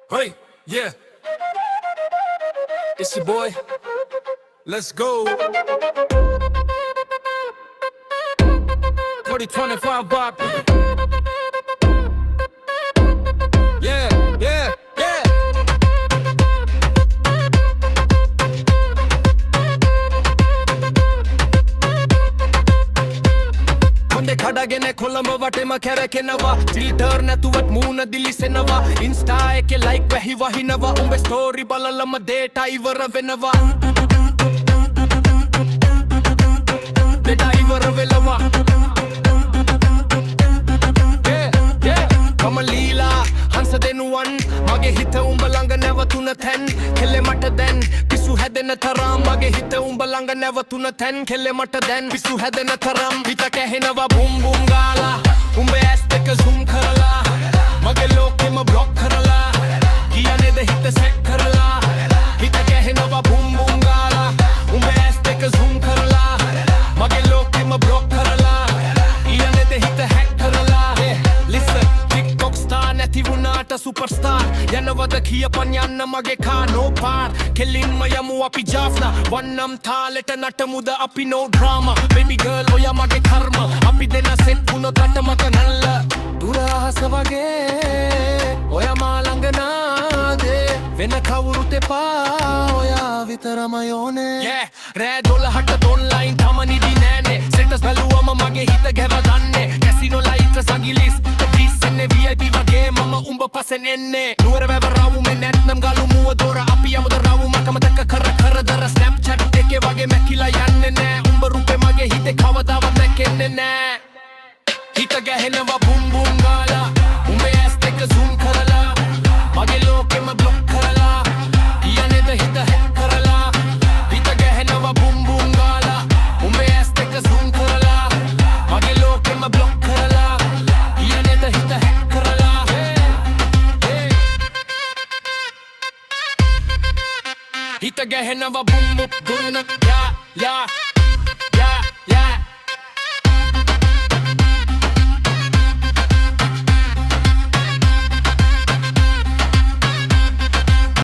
Hey, yeah. It's your boy. Let's go. 2025 Bob. Yeah, yeah, yeah. Konde khadagene kolamba watema kerakenawa filter නැතුවත් මූණ දිලිසෙනවා insta එකේ like වැහි වහිනවා උඹේ story බලලම data ඉවර වෙනවා data ඉවර වෙලවා කමලීලා හංස දෙනුවන් මගේ හිත උඹ ළඟ නැවතුන තැන් කෙල්ලේ මට දැන් පිසු හැදෙන තරම් මගේ හිත උඹ ළඟ නැවතුන තැන් කෙල්ලේ මට දැන් පිසු හැදෙන තරම් හිත කැහෙනවා බුම් බුම් ගාලා උඹේ ඇස් දෙක zoom කරලා මගේ ලෝකෙම බ්ලොක් කරලා කියන්නේද හිත සෙට් කරලා හිත කැහෙනවා බුම් බුම් ගාලා උඹේ ඇස් දෙක zoom කරලා මගේ ලෝකෙම බ්ලොක් කරලා කියන්නේද හිත හැක් කරලා listen TikTok star නැති වුණාට superstar යනවද කියපන් යන්න මගේ කා no par කෙලින්ම යමු අපි ජාෆ්නා වන්නම් තාලෙට නටමුද අපි no drama baby girl ඔයා මගේ කර්ම අපි දෙන්න සෙට් වුණොත් අටමක නල්ල දුර අහස වගේ ඔයා මා ළඟ නාදේ වෙන කවුරුත් එපා ඔයා විතරම යෝනේ yeah රෑ 12ට online තමනිදි නෑනේ සෙටස් බැලුවම මගේ හිත ගැවදන්නේ කැසිනෝ ලයිට් සංගිලිස් දිස්සන්නේ VIP වගේ මම උඹ පසෙන් එන්නේ නුවර වැව රවුමේ නැත්නම් ගලු මුව දොර අපි යමුද රවුමකම තක කර කරදර Snapchat එකේ වගේ මැකිලා යන්නේ නෑ උඹ රූපේ මගේ හිතේ කවදාවත් නැකෙන්නේ නෑ හිත ගැහෙනවා බුම් බුම් ගාලා උඹේ ඇස් දෙක zoom කරලා මගේ ලෝකෙම බ්ලොක් කරලා කියන්නේද හිත හැක් කරලා හිත ගැහෙනවා බුම් බුම් ගාලා උඹේ ඇස් දෙක zoom කරලා මගේ ලෝකෙම බ්ලොක් කරලා කියන්නේද හිත හැක් කරලා හිත ගැහෙනවා බුම් බුම් ගුණ යා යා